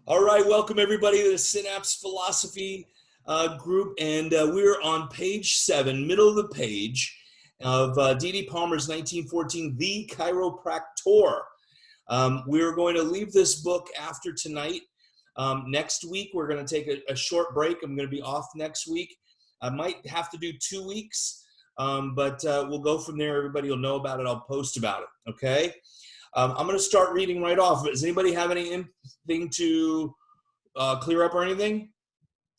All right, welcome everybody to the Synapse Philosophy Group, and we're on page 7, middle of the page, of D.D. Palmer's 1914, The Chiropractor. We're going to leave this book after tonight. Next week, we're going to take a short break. I'm going to be off next week. I might have to do 2 weeks, but we'll go from there. Everybody will know about it. I'll post about it, okay? I'm going to start reading right off. Does anybody have anything to clear up or anything?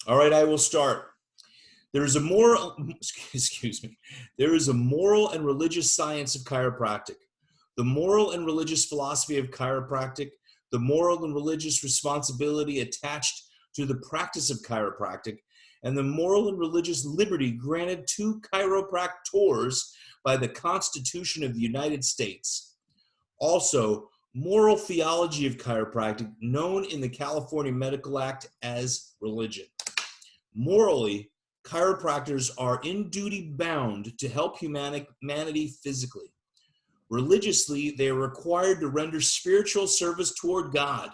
All right, I will start. There is a moral, excuse me, there is a moral and religious science of chiropractic. The moral and religious philosophy of chiropractic, the moral and religious responsibility attached to the practice of chiropractic, and the moral and religious liberty granted to chiropractors by the Constitution of the United States. Also, moral theology of chiropractic, known in the California Medical Act as religion. Morally, chiropractors are in duty bound to help humanity physically. Religiously, they are required to render spiritual service toward God,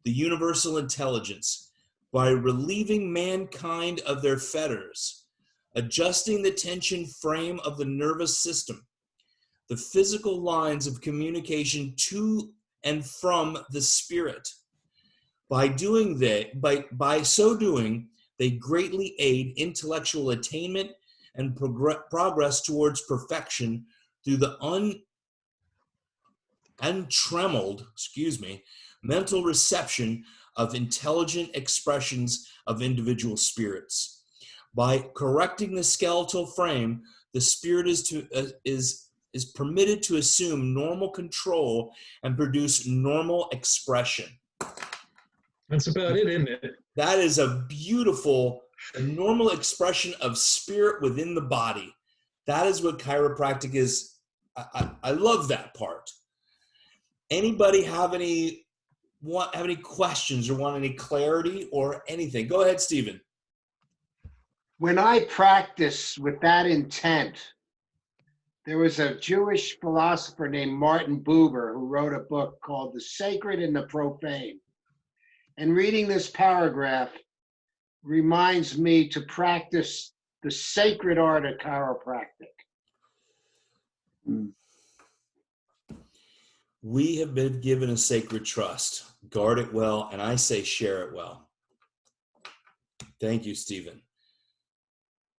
the universal intelligence, by relieving mankind of their fetters, adjusting the tension frame of the nervous system, the physical lines of communication to and from the spirit. By so doing, they greatly aid intellectual attainment and progress towards perfection through the untrammeled, mental reception of intelligent expressions of individual spirits. By correcting the skeletal frame, the spirit is permitted to assume normal control and produce normal expression. That's about it, isn't it? That is a beautiful, normal expression of spirit within the body. That is what chiropractic is. I love that part. Anybody have any questions or want any clarity or anything? Go ahead, Stephen. When I practice with that intent, there was a Jewish philosopher named Martin Buber who wrote a book called The Sacred and the Profane. And reading this paragraph reminds me to practice the sacred art of chiropractic. We have been given a sacred trust. Guard it well, and I say share it well. Thank you, Stephen.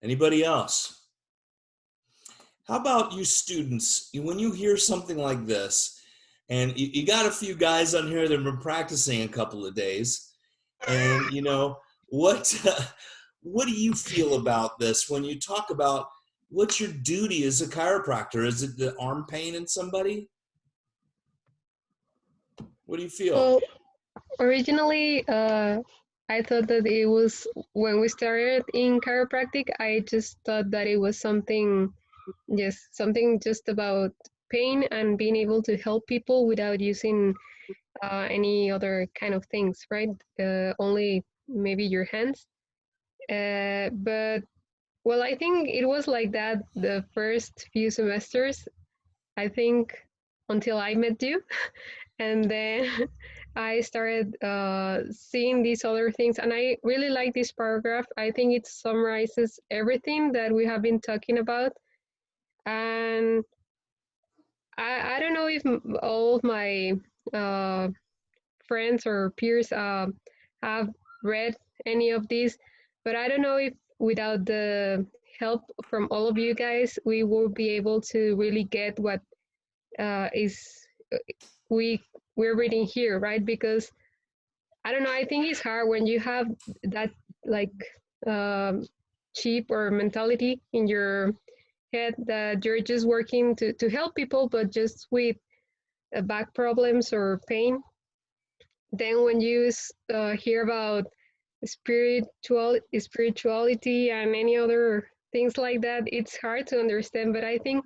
Anybody else? How about you students? When you hear something like this, and you got a few guys on here that have been practicing a couple of days, and what do you feel about this when you talk about what's your duty as a chiropractor? Is it the arm pain in somebody? What do you feel? Well, originally, I thought that it was, when we started in chiropractic, I just thought that it was something just about pain and being able to help people without using any other kind of things, right? Only maybe your hands. But, well, I think it was like that the first few semesters, I think, until I met you. And then I started seeing these other things, and I really like this paragraph. I think it summarizes everything that we have been talking about. And I don't know if all of my friends or peers have read any of these, but I don't know if without the help from all of you guys, we will be able to really get what we're reading here, right? Because I don't know, I think it's hard when you have that like cheap or mentality in your head that you're just working to help people, but just with back problems or pain. Then when you hear about spirituality and any other things like that, it's hard to understand. But I think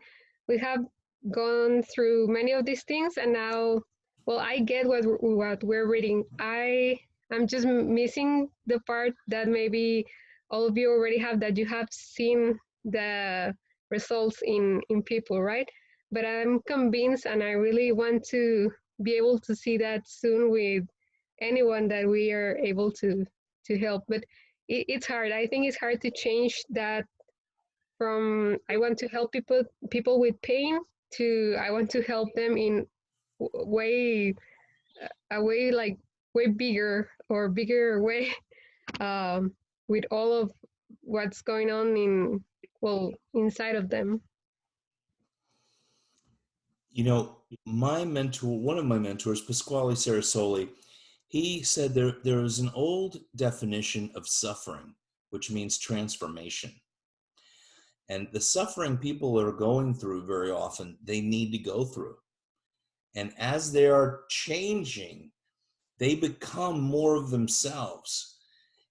we have gone through many of these things, and now, well, I get what we're reading. I'm just missing the part that maybe all of you already have, that you have seen the results in people, right? But I'm convinced, and I really want to be able to see that soon with anyone that we are able to help. But it's hard. I think it's hard to change that from I want to help people with pain to I want to help them in way a way like way bigger or bigger way with all of what's going on inside of them. You know, my mentor, one of my mentors, Pasquale Sarasoli, he said there is an old definition of suffering, which means transformation. And the suffering people are going through very often, they need to go through. And as they are changing, they become more of themselves.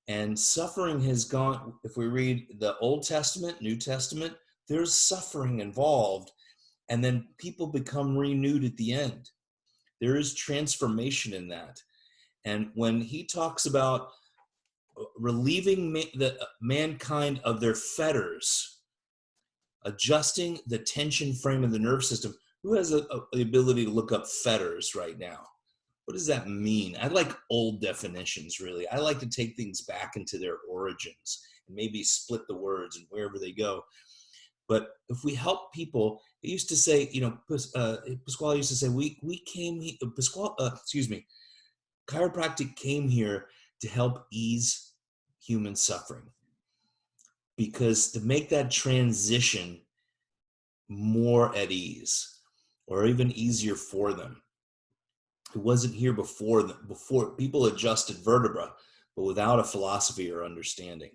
And suffering has gone, if we read the Old Testament, New Testament, there's suffering involved. And then people become renewed at the end. There is transformation in that. And when he talks about relieving mankind of their fetters, adjusting the tension frame of the nerve system, who has the ability to look up fetters right now? What does that mean? I like old definitions, really. I like to take things back into their origins and maybe split the words and wherever they go. But if we help people, it used to say, you know, Pasquale used to say, chiropractic came here to help ease human suffering. Because to make that transition more at ease or even easier for them. It wasn't here before people adjusted vertebra, but without a philosophy or understanding.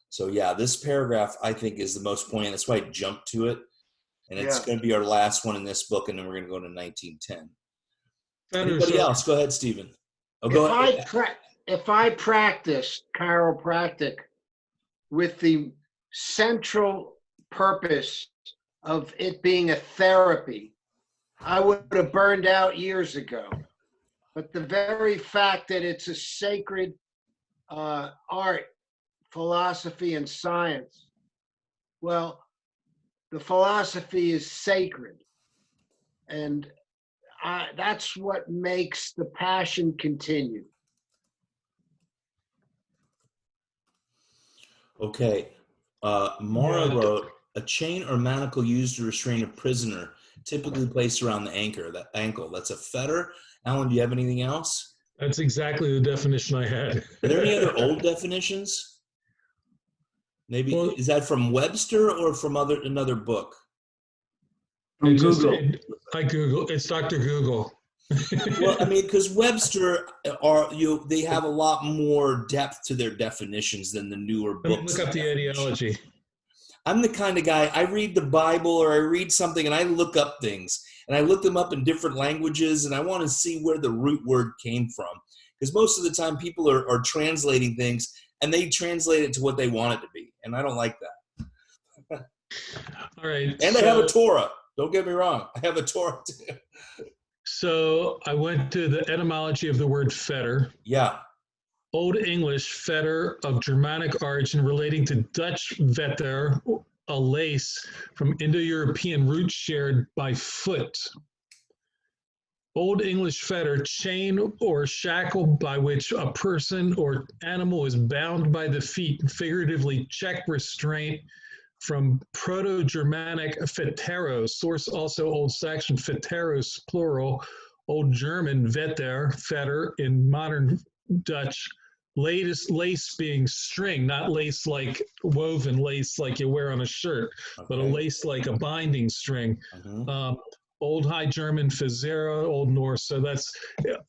So yeah, this paragraph I think is the most poignant. That's why I jumped to it. And it's going to be our last one in this book, and then we're going to go to 1910. Anybody else? Go ahead, Stephen. Oh, go ahead. If I practiced chiropractic with the central purpose of it being a therapy, I would have burned out years ago. But the very fact that it's a sacred art, philosophy, and science, well, the philosophy is sacred. And that's what makes the passion continue. Okay. Mara wrote, a chain or manacle used to restrain a prisoner, typically placed around the ankle. That's a fetter. Alan, do you have anything else? That's exactly the definition I had. Are there any other old definitions? Maybe, is that from Webster or from another book? From Google. I Google. It's Dr. Google. Well, I mean, because Webster they have a lot more depth to their definitions than the newer books. Look up the ideology. I'm the kind of guy, I read the Bible or I read something and I look up things. And I look them up in different languages and I want to see where the root word came from. Because most of the time people are translating things and they translate it to what they want it to be. And I don't like that. All right. And I have a Torah. Don't get me wrong. I have a Torah too. So I went to the etymology of the word fetter. Yeah. Old English fetter of Germanic origin relating to Dutch vetter, a lace from Indo-European roots shared by foot. Old English fetter, chain or shackle by which a person or animal is bound by the feet, figuratively check restraint, from Proto-Germanic fetteros, source also Old Saxon fetteros, plural, Old German vetter, fetter, in modern Dutch, lace being string, not lace like woven lace like you wear on a shirt, but a lace like a binding string. Old High German fezera, Old Norse. So that's,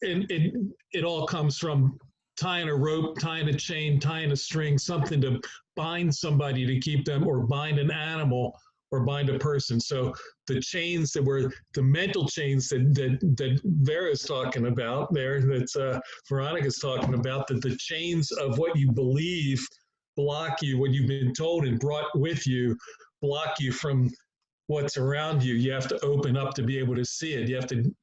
it all comes from tying a rope, tying a chain, tying a string, something to bind somebody to keep them, or bind an animal, or bind a person. So the chains that were the mental chains that Vera's talking about there, that Veronica's talking about, that the chains of what you believe block you, what you've been told and brought with you, block you from what's around you. You have to open up to be able to see it. You have to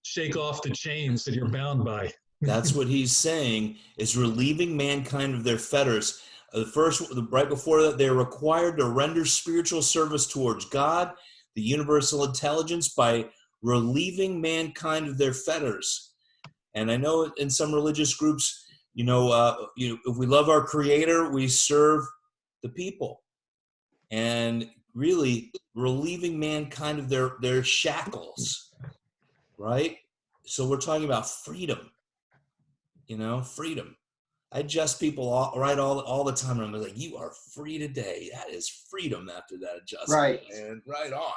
shake off the chains that you're bound by. That's what he's saying, is relieving mankind of their fetters. Right before that, they're required to render spiritual service towards God, the universal intelligence, by relieving mankind of their fetters. And I know in some religious groups, if we love our Creator, we serve the people, and really relieving mankind of their shackles, right? So we're talking about freedom, freedom. I adjust people all the time, and I'm like, you are free today. That is freedom after that adjustment, Right. and right on.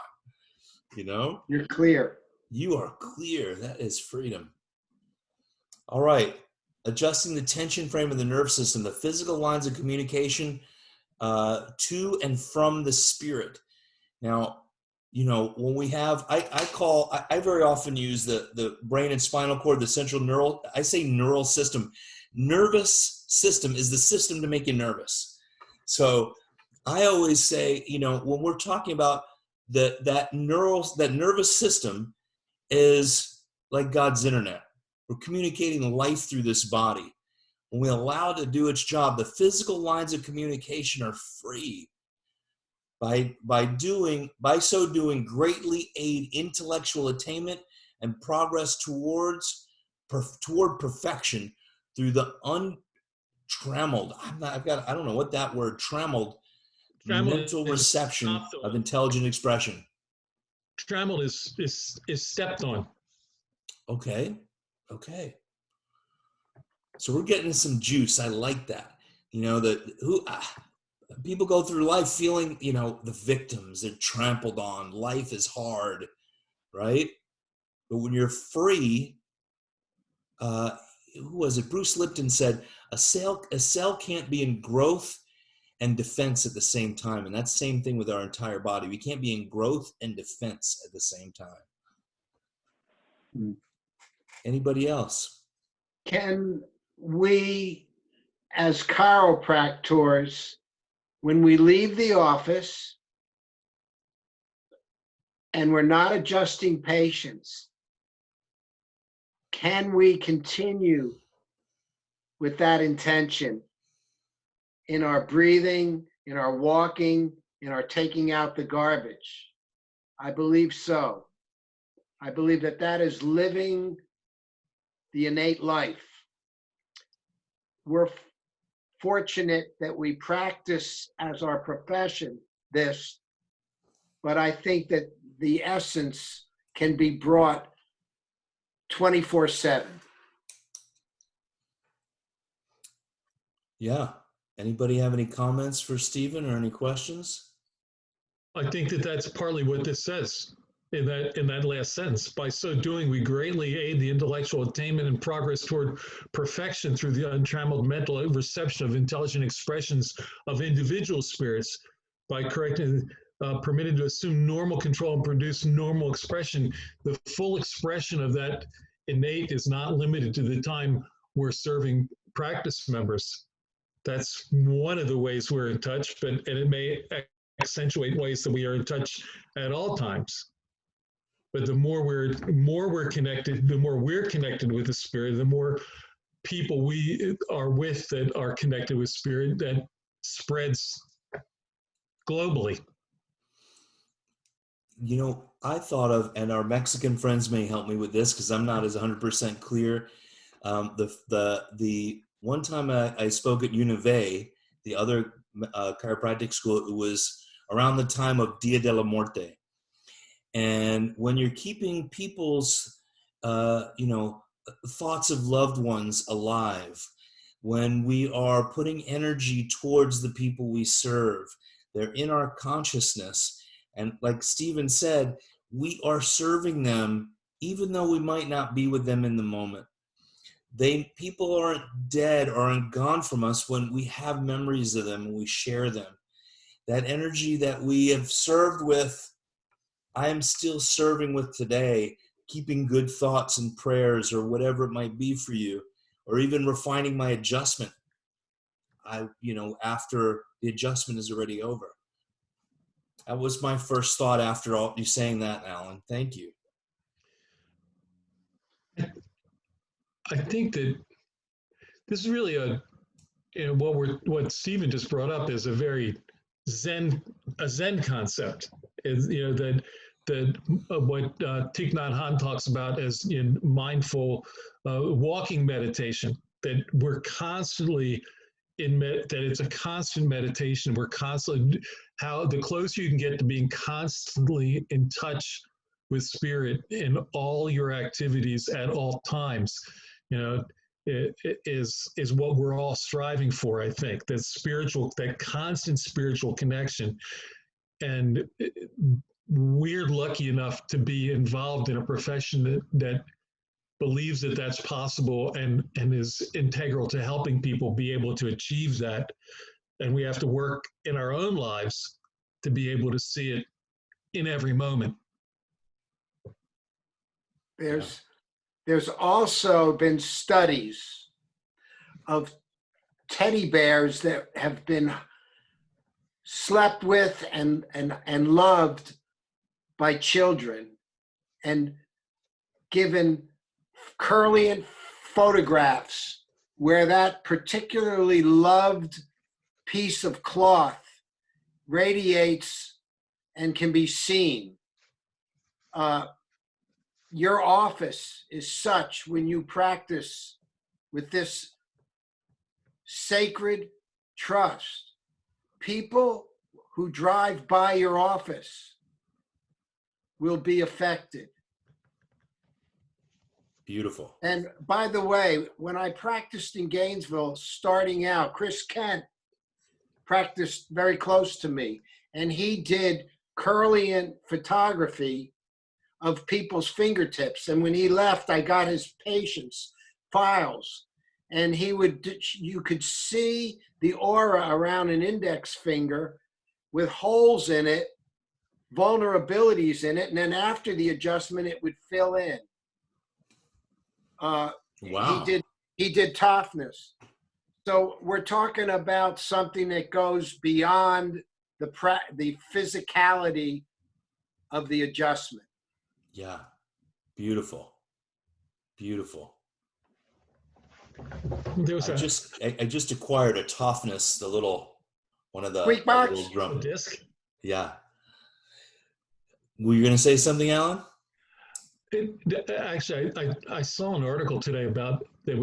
You're clear. You are clear. That is freedom. All right. Adjusting the tension frame of the nervous system, the physical lines of communication to and from the spirit. Now, when we have, I very often use the brain and spinal cord, the central neural system. Nervous system is the system to make you nervous. So I always say, when we're talking about that nervous system is like God's internet. We're communicating life through this body. When we allow it to do its job, the physical lines of communication are free. By so doing, greatly aid intellectual attainment and progress toward perfection through the untrammeled. I don't know what that word trammeled mental reception of intelligent expression. Trammeled is stepped on. Okay. So we're getting some juice. I like that. People go through life feeling, the victims, they're trampled on. Life is hard, right? But when you're free, who was it? Bruce Lipton said, a cell can't be in growth and defense at the same time. And that's the same thing with our entire body. We can't be in growth and defense at the same time. Anybody else? Can we, as chiropractors, when we leave the office and we're not adjusting patients, can we continue with that intention in our breathing, in our walking, in our taking out the garbage? I believe so. I believe that is living the innate life. We're fortunate that we practice as our profession this, but I think that the essence can be brought 24/7. Yeah. Anybody have any comments for Stephen or any questions? I think that's partly what this says in that last sentence. By so doing, we greatly aid the intellectual attainment and progress toward perfection through the untrammeled mental reception of intelligent expressions of individual spirits by permitted to assume normal control and produce normal expression. The full expression of that innate is not limited to the time we're serving practice members. That's one of the ways we're in touch, and it may accentuate ways that we are in touch at all times. But the more we're connected, the more we're connected with the spirit, the more people we are with that are connected with spirit, that spreads globally. I thought of, and our Mexican friends may help me with this because I'm not as 100% clear. The one time I spoke at Unive, the other chiropractic school, it was around the time of Dia de la Muerte. And when you're keeping people's, thoughts of loved ones alive, when we are putting energy towards the people we serve, they're in our consciousness. And like Stephen said, we are serving them, even though we might not be with them in the moment. People aren't dead or aren't gone from us when we have memories of them and we share them. That energy that we have served with, I am still serving with today, keeping good thoughts and prayers or whatever it might be for you, or even refining my adjustment. After the adjustment is already over. That was my first thought after all you saying that, Alan. Thank you. I think that this is really what Stephen just brought up is a very Zen concept. Is that what Thich Nhat Hanh talks about as in mindful walking meditation, that we're constantly that it's a constant meditation. We're constantly, how the closer you can get to being constantly in touch with spirit in all your activities at all times, it is what we're all striving for. I think that constant spiritual connection. And we're lucky enough to be involved in a profession that believes that that's possible and is integral to helping people be able to achieve that. And we have to work in our own lives to be able to see it in every moment. There's also been studies of teddy bears that have been slept with and loved by children, and given Curliant photographs where that particularly loved piece of cloth radiates and can be seen. Your office is such, when you practice with this sacred trust, people who drive by your office will be affected. Beautiful. And by the way, when I practiced in Gainesville, starting out, Chris Kent practiced very close to me, and he did Curliant photography of people's fingertips. And when he left, I got his patients' files, and you could see the aura around an index finger with holes in it, vulnerabilities in it, and then after the adjustment, it would fill in. Wow. He did toughness. So we're talking about something that goes beyond the physicality of the adjustment. Yeah. Beautiful. Beautiful. I just acquired a toughness, one of the Squeak box? little drum disc. Yeah. Were you going to say something, Alan? Actually, I saw an article today about a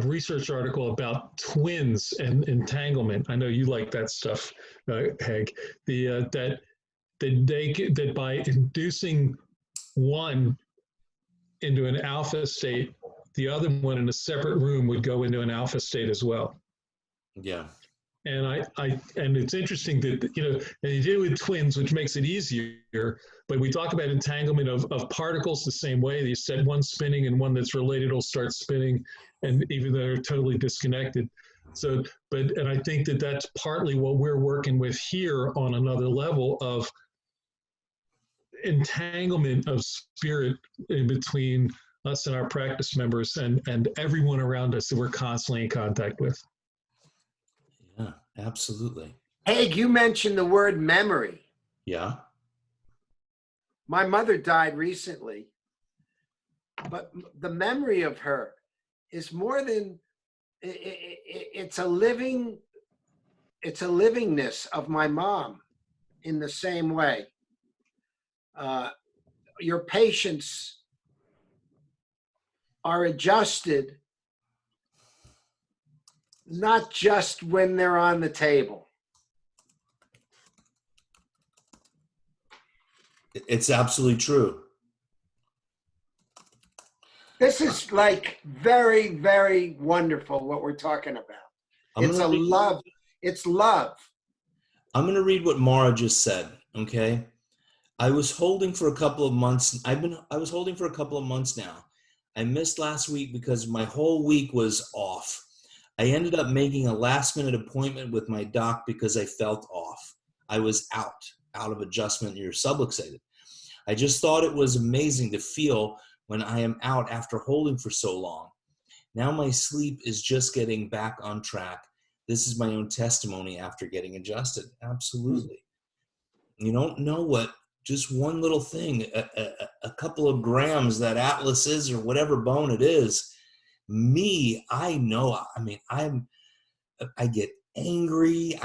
research article about twins and entanglement. I know you like that stuff, Haig. That by inducing one into an alpha state, the other one in a separate room would go into an alpha state as well. Yeah. And and it's interesting that, and you do it with twins, which makes it easier, but we talk about entanglement of particles the same way. You set one spinning and one that's related will start spinning, and even though they're totally disconnected. So, and I think that that's partly what we're working with here on another level of entanglement of spirit in between us and our practice members and everyone around us that we're constantly in contact with. Yeah, absolutely. Haig, you mentioned the word memory. Yeah. My mother died recently, but the memory of her is more than, it's a livingness of my mom in the same way. Your patients are adjusted not just when they're on the table. It's absolutely true. This is like very, very wonderful what we're talking about. It's love. I'm going to read what Mara just said, okay? I was holding for a couple of months. I was holding for a couple of months now. I missed last week because my whole week was off. I ended up making a last-minute appointment with my doc because I felt off. I was out of adjustment. You're subluxated. I just thought it was amazing to feel when I am out after holding for so long. Now my sleep is just getting back on track. This is my own testimony after getting adjusted. Absolutely. You don't know what just one little thing, a couple of grams that atlas is, or whatever bone it is. I know, I get angry.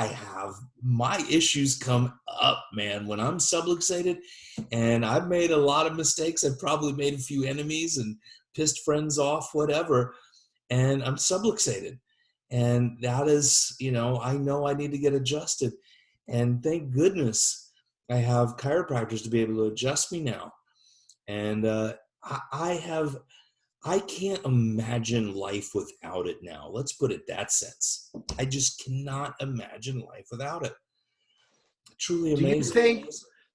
My issues come up, man, when I'm subluxated, and I've made a lot of mistakes. I've probably made a few enemies and pissed friends off, whatever, and I'm subluxated. And that is, I know I need to get adjusted. And thank goodness I have chiropractors to be able to adjust me now. And I can't imagine life without it now. Let's put it that sense. I just cannot imagine life without it. Truly amazing.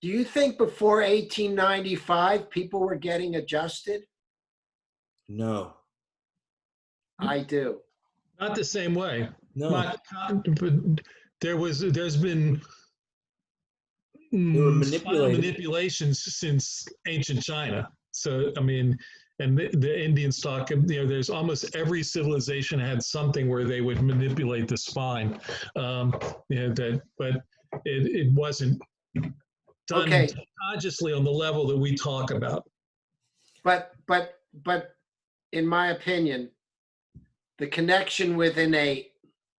Do you think before 1895 people were getting adjusted? No. I do. Not the same way. No. There's been They were manipulated. manipulations since ancient China. So, I mean, and the Indian stock, there's almost every civilization had something where they would manipulate the spine. But it wasn't done consciously on the level that we talk about. But in my opinion, the connection with innate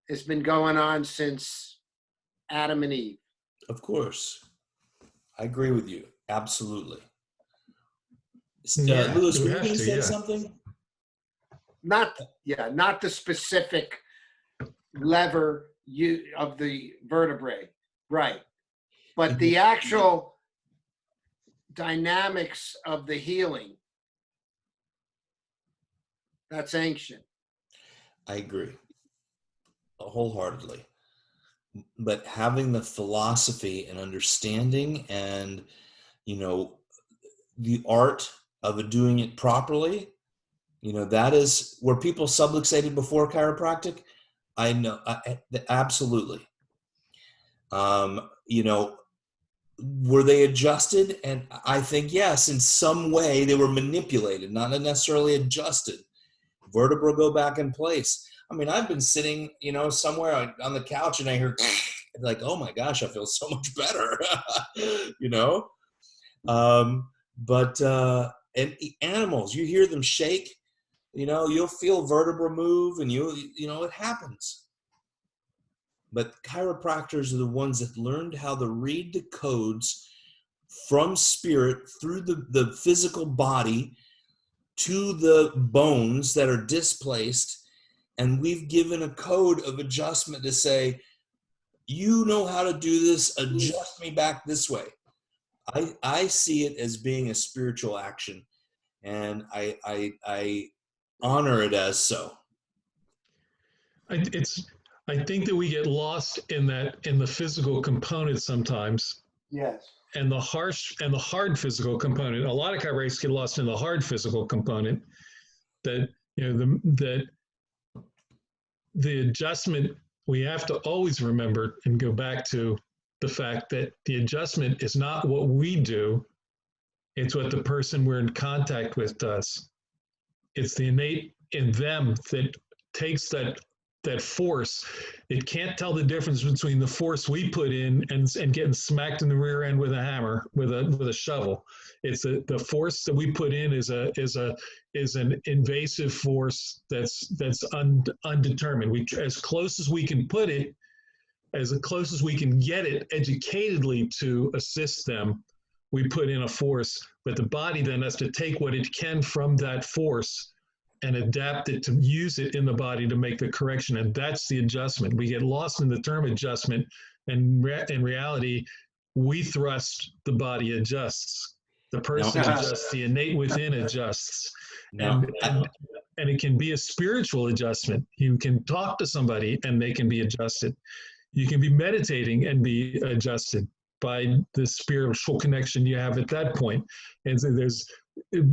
has been going on since Adam and Eve. Of course. I agree with you. Absolutely. Yeah, Louis, were you going to say something? Not the specific lever of the vertebrae, right? But the actual dynamics of the healing, that's ancient. I agree wholeheartedly. But having the philosophy and understanding and, the art of doing it properly, that is where people subluxated before chiropractic. I know, absolutely. Were they adjusted? And I think, yes, in some way they were manipulated, not necessarily adjusted. Vertebra go back in place. I mean, I've been sitting, somewhere on the couch and I hear like, oh my gosh, I feel so much better, and animals, you hear them shake, you'll feel vertebra move and it happens. But chiropractors are the ones that learned how to read the codes from spirit through the physical body to the bones that are displaced. And we've given a code of adjustment to say, you know how to do this, adjust me back this way. I see it as being a spiritual action, and I honor it as so. I think that we get lost in the physical component sometimes. Yes. And the hard physical component. A lot of chiropractors get lost in the hard physical component. That the adjustment, we have to always remember and go back to the fact that the adjustment is not what we do, it's what the person we're in contact with does. It's the innate in them that takes that force. It can't tell the difference between the force we put in and getting smacked in the rear end with a hammer, with a shovel. It's the force that we put in is an invasive force that's undetermined. As close as we can put it, as close as we can get it educatedly to assist them, we put in a force. But the body then has to take what it can from that force and adapt it to use it in the body to make the correction. And that's the adjustment. We get lost in the term adjustment, and in reality, we thrust, the body adjusts. The person adjusts, the innate within adjusts. And it can be a spiritual adjustment. You can talk to somebody and they can be adjusted. You can be meditating and be adjusted by the spiritual connection you have at that point. And so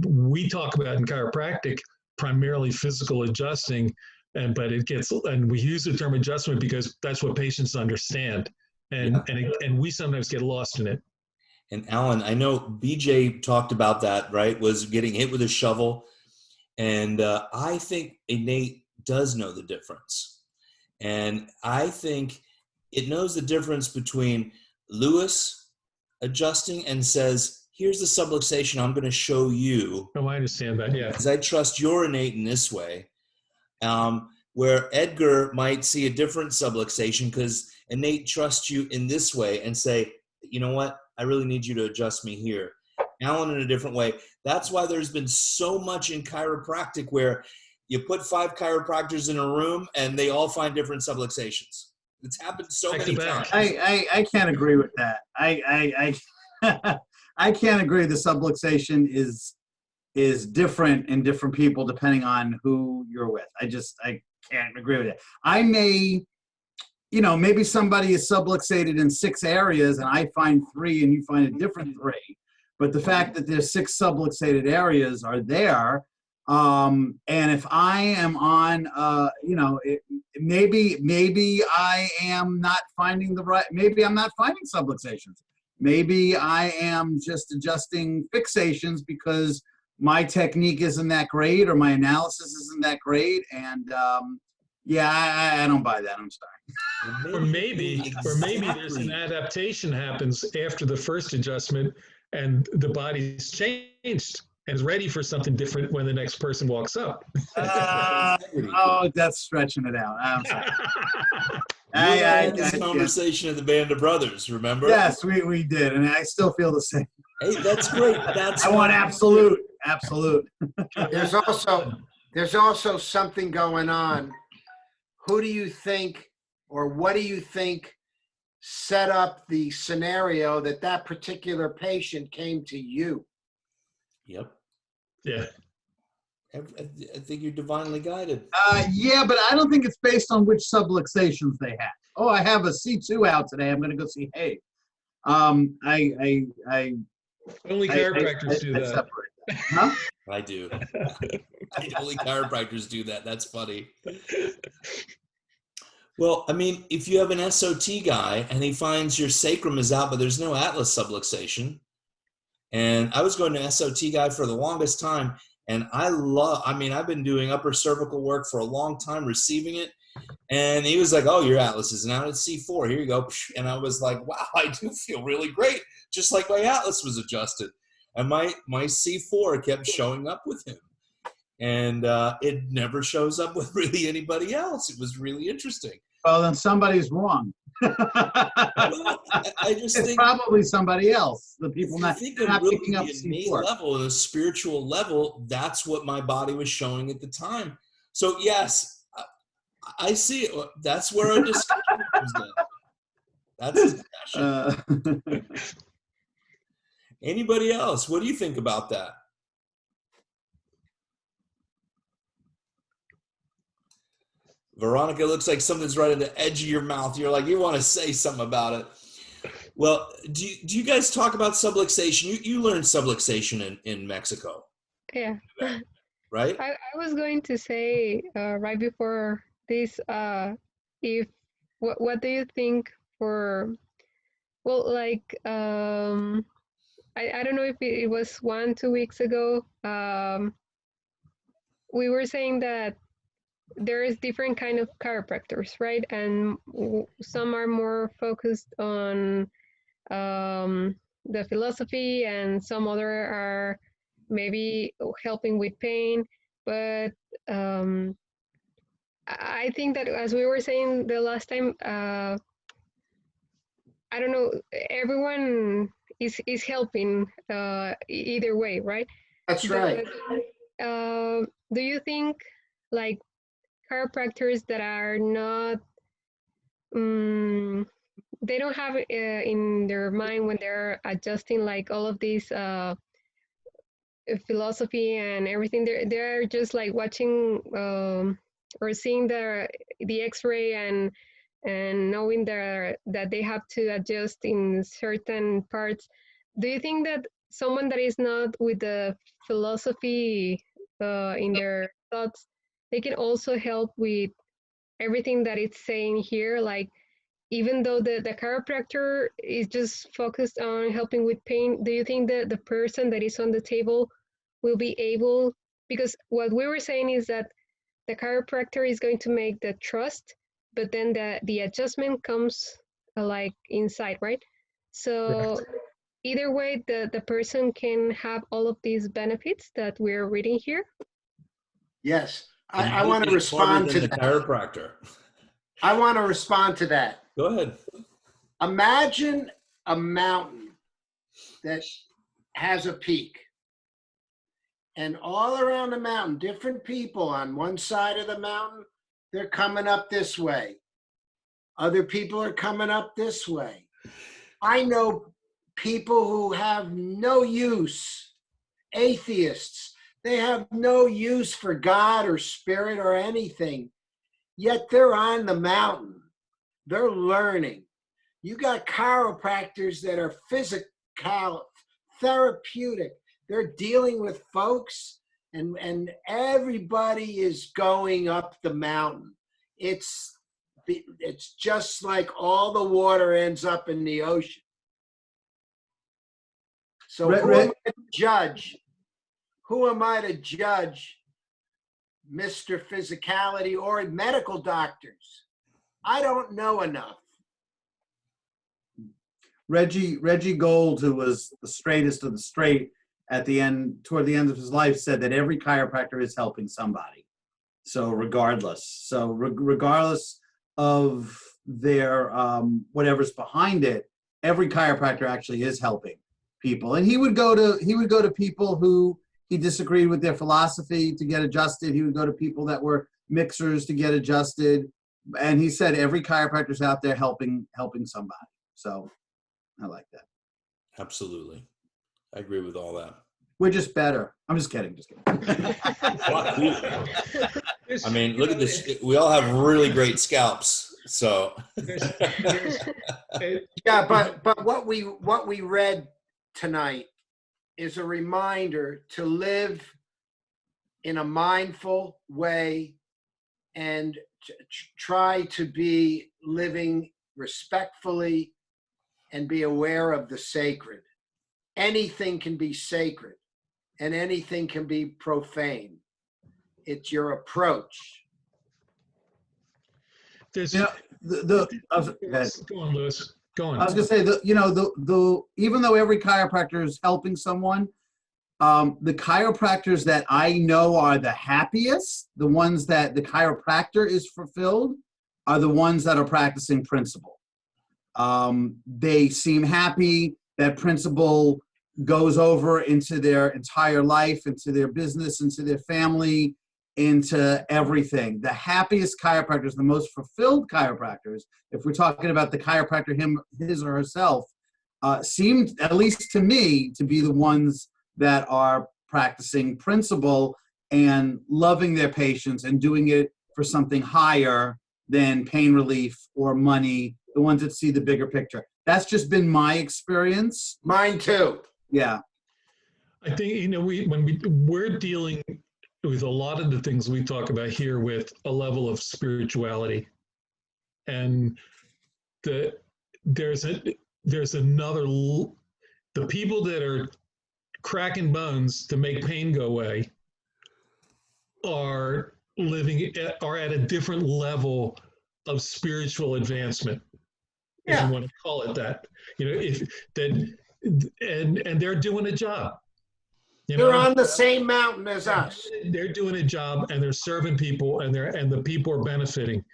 we talk about in chiropractic primarily physical adjusting, and we use the term adjustment because that's what patients understand, and we sometimes get lost in it. And Alan, I know BJ talked about that, right? Was getting hit with a shovel, and I think innate does know the difference, and I think it knows the difference between Lewis adjusting and says, here's the subluxation I'm going to show you. Oh, I understand that, yeah. Because I trust your innate in this way. where Edgar might see a different subluxation because Nate trusts you in this way and say, you know what, I really need you to adjust me here. Alan in a different way. That's why there's been so much in chiropractic where you put 5 chiropractors in a room and they all find different subluxations. It's happened so Back to many back. times. I can't agree with that. I can't agree. The subluxation is different in different people depending on who you're with. I can't agree with it. I may, maybe somebody is subluxated in 6 areas and I find 3 and you find a different 3. But the fact that there's 6 subluxated areas are there. And if I am on, maybe I am not finding maybe I'm not finding subluxations. Maybe I am just adjusting fixations because my technique isn't that great or my analysis isn't that great. And I don't buy that. I'm sorry. Or maybe there's an adaptation happens after the first adjustment and the body's changed and is ready for something different when the next person walks up. That's stretching it out. I'm sorry. We had this conversation in the Band of Brothers, remember? Yes, we did, and I still feel the same. Hey, that's great. I want absolute. There's also something going on. Who do you think, or what do you think, set up the scenario that particular patient came to you? Yep. Yeah. I think you're divinely guided. Yeah, but I don't think it's based on which subluxations they have. Oh, I have a C2 out today. I'm going to go see Haig. Only chiropractors do that. Huh? I do. Only chiropractors do that. That's funny. Well, I mean, if you have an SOT guy and he finds your sacrum is out, but there's no atlas subluxation, and I was going to SOT guy for the longest time, and I've been doing upper cervical work for a long time, receiving it, and he was like, oh, your atlas is now at C4. Here you go. And I was like, wow, I do feel really great, just like my atlas was adjusted. And my C4 kept showing up with him. And it never shows up with really anybody else. It was really interesting. Well, then somebody's wrong. Well, I just it's think probably somebody else. The people not picking up C4 level, at a spiritual level, that's what my body was showing at the time. So yes, I see it. That's where our discussion comes in. That's discussion. Anybody else? What do you think about that? Veronica, looks like something's right at the edge of your mouth. You're like, you want to say something about it. Well, do you guys talk about subluxation? You learned subluxation in Mexico. Yeah. Right? I was going to say right before this, what do you think for, well, like, I don't know if it was 1-2 weeks ago, we were saying that there is different kind of chiropractors, right? And some are more focused on the philosophy, and some other are maybe helping with pain. But I think that, as we were saying the last time, I don't know, everyone is helping either way, right? That's right. Do you think, like, chiropractors that are not, they don't have in their mind when they're adjusting like all of these philosophy and everything, they're just like watching or seeing the X-ray and knowing that they have to adjust in certain parts. Do you think that someone that is not with the philosophy in their thoughts, they can also help with everything that it's saying here? Like, even though the chiropractor is just focused on helping with pain, do you think that the person that is on the table will be able, because what we were saying is that the chiropractor is going to make the trust, but then the adjustment comes like inside, right? So right. Either way, the person can have all of these benefits that we're reading here. Yes, I want to Smarter respond to than the that. chiropractor. I want to respond to that. Go ahead. Imagine a mountain that has a peak. And all around the mountain, different people on one side of the mountain, they're coming up this way. Other people are coming up this way. I know people who have no use, atheists. They have no use for God or spirit or anything, yet they're on the mountain. They're learning. You got chiropractors that are physical, therapeutic. They're dealing with folks, and everybody is going up the mountain. It's just like all the water ends up in the ocean. So who am I to judge? Who am I to judge Mr. Physicality or medical doctors? I don't know enough. Reggie Gold, who was the straightest of the straight toward the end of his life, said that every chiropractor is helping somebody. So regardless of their whatever's behind it, every chiropractor actually is helping people. And he would go to people who he disagreed with their philosophy to get adjusted. He would go to people that were mixers to get adjusted. And he said every chiropractor's out there helping somebody. So I like that. Absolutely. I agree with all that. We're just better. I'm just kidding. I mean, look at this. We all have really great scalps. So yeah, but what we read tonight is a reminder to live in a mindful way and try to be living respectfully and be aware of the sacred. Anything can be sacred and anything can be profane. It's your approach. There's, go on, Lewis. Go on. I was going to say even though every chiropractor is helping someone, the chiropractors that I know are the happiest, the ones that the chiropractor is fulfilled, are the ones that are practicing principle. They seem happy. That principle goes over into their entire life, into their business, into their family, into everything. The happiest chiropractors, the most fulfilled chiropractors, if we're talking about the chiropractor, his or herself, seemed, at least to me, to be the ones that are practicing principle and loving their patients and doing it for something higher than pain relief or money, the ones that see the bigger picture. That's just been my experience. Mine too. Yeah. I think, we're dealing with a lot of the things we talk about here with a level of spirituality. And there's another, the people that are cracking bones to make pain go away are at a different level of spiritual advancement. If you want to call it that, and they're doing a job. They're on the same mountain as us. They're doing a job and they're serving people, and the people are benefiting.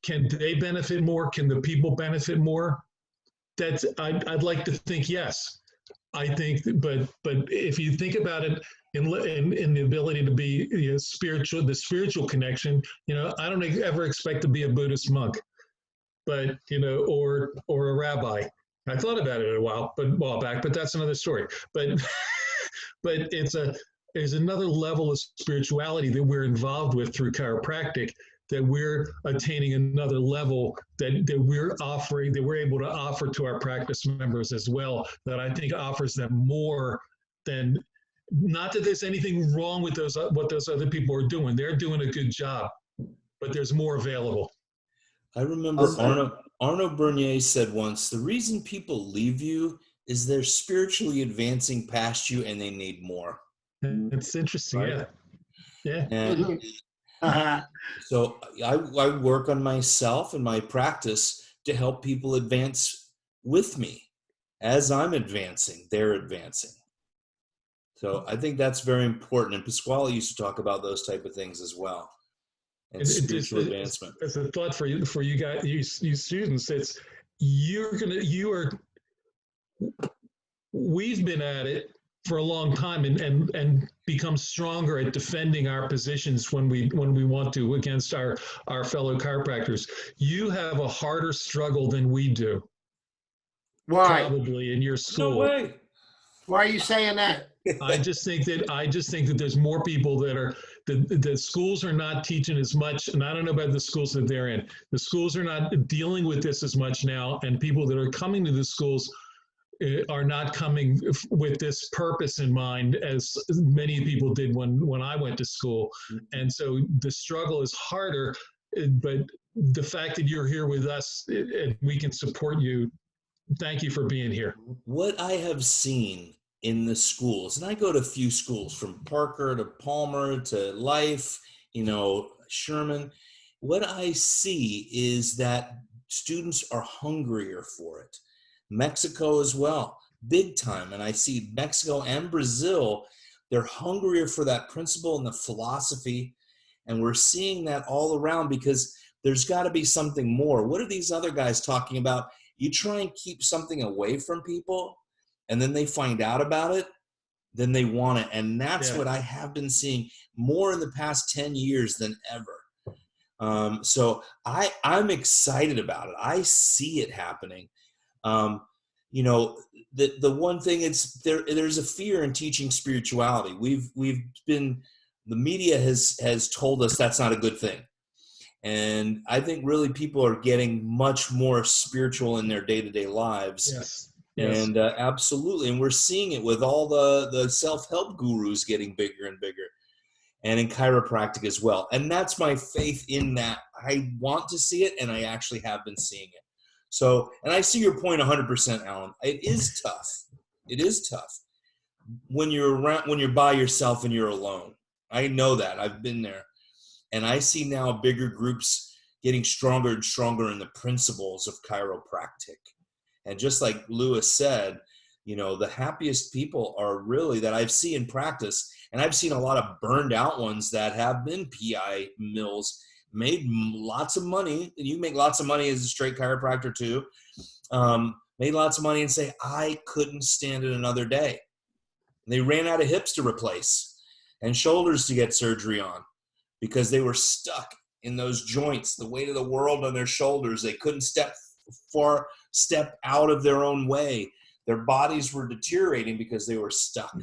Can they benefit more? Can the people benefit more? I'd like to think yes. I think, but if you think about it in the ability to be spiritual, the spiritual connection, I don't ever expect to be a Buddhist monk, but or a rabbi. I thought about it a while back, but that's another story. But there's another level of spirituality that we're involved with through chiropractic, that we're attaining another level that we're able to offer to our practice members as well, that I think offers them more than, not that there's anything wrong with what those other people are doing. They're doing a good job, but there's more available. I remember Arno Bernier said once, the reason people leave you is they're spiritually advancing past you and they need more. It's interesting, right? Yeah. And so I work on myself and my practice to help people advance with me. As I'm advancing, they're advancing. So I think that's very important. And Pasquale used to talk about those type of things as well. and It spiritual advancement. as a thought for you guys, you students, it's we've been at it for a long time and become stronger at defending our positions when we want to against our fellow chiropractors. You have a harder struggle than we do, Why? probably in your school. No way. Why are you saying that? I just think that there's more people the schools are not teaching as much, and I don't know about the schools that they're in. The schools are not dealing with this as much now, and people that are coming to the schools are not coming with this purpose in mind as many people did when I went to school. And so the struggle is harder, but the fact that you're here with us and we can support you, thank you for being here. What I have seen in the schools, and I go to a few schools from Parker to Palmer to Life, Sherman. What I see is that students are hungrier for it. Mexico as well, big time. And I see Mexico and Brazil, they're hungrier for that principle and the philosophy. And we're seeing that all around because there's got to be something more. What are these other guys talking about? You try and keep something away from people, and then they find out about it, then they want it. And that's what I have been seeing more in the past 10 years than ever. So I'm excited about it. I see it happening. The one thing there's a fear in teaching spirituality. The media has told us that's not a good thing. And I think really people are getting much more spiritual in their day-to-day lives. Yes. And absolutely. And we're seeing it with all the self-help gurus getting bigger and bigger, and in chiropractic as well. And that's my faith in that. I want to see it, and I actually have been seeing it. So, and I see your point 100%, Alan. It is tough. It is tough when you're by yourself and you're alone. I know that. I've been there. And I see now bigger groups getting stronger and stronger in the principles of chiropractic. And just like Lewis said, the happiest people are really that I've seen in practice, and I've seen a lot of burned out ones that have been PI mills, made lots of money, and you make lots of money as a straight chiropractor too, made lots of money and say, I couldn't stand it another day. And they ran out of hips to replace and shoulders to get surgery on because they were stuck in those joints, the weight of the world on their shoulders. They couldn't step out of their own way. Their bodies were deteriorating because they were stuck.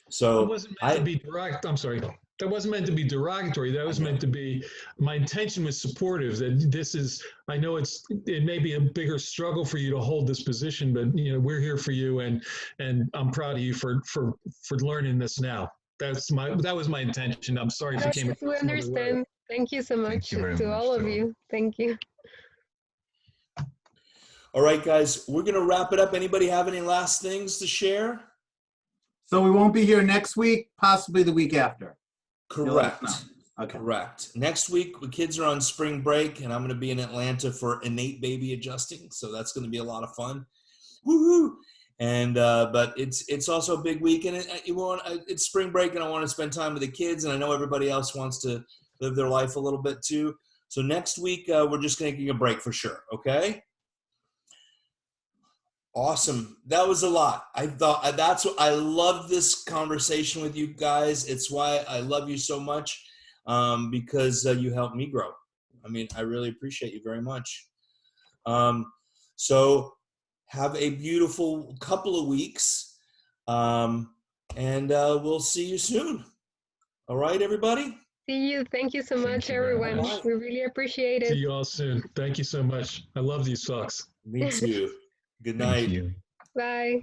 So it wasn't meant to be direct. I'm sorry. That wasn't meant to be derogatory. That was meant to be, my intention was supportive. That this is, I know it may be a bigger struggle for you to hold this position, but we're here for you, and I'm proud of you for learning this now. That was my intention. I'm sorry if it came across we understand. Thank you so much to all of you. Thank you. All right, guys, we're going to wrap it up. Anybody have any last things to share? So we won't be here next week, possibly the week after. Correct. Okay. Correct. Next week, the kids are on spring break, and I'm going to be in Atlanta for innate baby adjusting. So that's going to be a lot of fun. Woohoo! And but it's also a big week, and it's spring break, and I want to spend time with the kids, and I know everybody else wants to live their life a little bit too. So next week, we're just going to take a break for sure. Okay. Awesome. That was a lot. I love this conversation with you guys. It's why I love you so much, because you helped me grow. I mean, I really appreciate you very much. So have a beautiful couple of weeks, and we'll see you soon. All right, everybody? See you. Thank you so much, everyone. We really appreciate it. See you all soon. Thank you so much. I love these talks. Me too. Good night. Thank you. Bye.